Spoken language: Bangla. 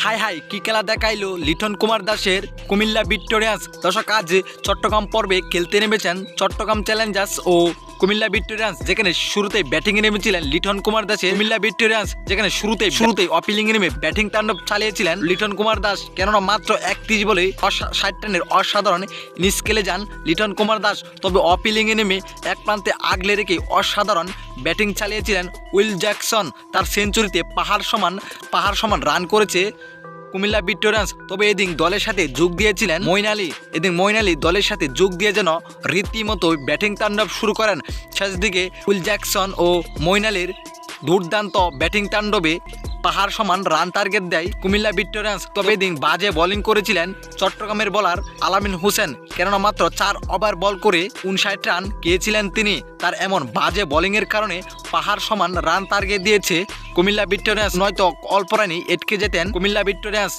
হাই হাই কি খেলা দেখাইলো লিটন কুমার দাসের কুমিল্লা ভিক্টোরিয়ান্স। দর্শক আজ চট্টগ্রাম পর্বে খেলতে নেমেছেন চট্টগ্রাম চ্যালেঞ্জার্স ও কুমিল্লা ভিক্টোরিয়ান্স, যেখানে শুরুতেই ব্যাটিংয়ে নেমেছিলেন লিটন কুমার দাসের কুমিল্লা ভিক্টোরিয়ান্স, যেখানে শুরুতেই অপিলিংয়ে নেমে ব্যাটিং তাণ্ডব চালিয়েছিলেন লিটন কুমার দাস। কেননা মাত্র 31 বলে 60 রানের অসাধারণ ইনিংস খেলে যান লিটন কুমার দাস। তবে অপিলিংয়ে নেমে এক প্রান্তে আগলে রেখে অসাধারণ ব্যাটিং চালিয়েছিলেন উইল জ্যাকসন। তার সেঞ্চুরিতে পাহাড় সমান রান করেছে কুমিল্লা ভিক্টোরিয়ান্স। তবে এদিন দলের সাথে যোগ দিয়েছিলেন মঈন আলী দলের সাথে যোগ দিয়ে যেন রীতিমতো ব্যাটিং তাণ্ডব শুরু করেন। শেষ দিকে উইল জ্যাকসন ও মঈন আলীর দুর্দান্ত ব্যাটিং তাণ্ডবে পাহাড় সমান রান টার্গেট দেয় কুমিল্লা ভিক্টোরিয়ান্স। তবে এদিন বাজে বোলিং করেছিলেন চট্টগ্রামের বোলার আলামিন হোসেন। কেননা মাত্র 4 ওভার বল করে 59 রান খেয়েছিলেন তিনি। তার এমন বাজে বোলিংয়ের কারণে পাহাড় সমান রান টার্গেট দিয়েছে কুমিল্লা ভিক্টোরিয়ান্স, নয়তো অল্প রানই এটকে যেতেন কুমিল্লা ভিক্টোরিয়ান্স।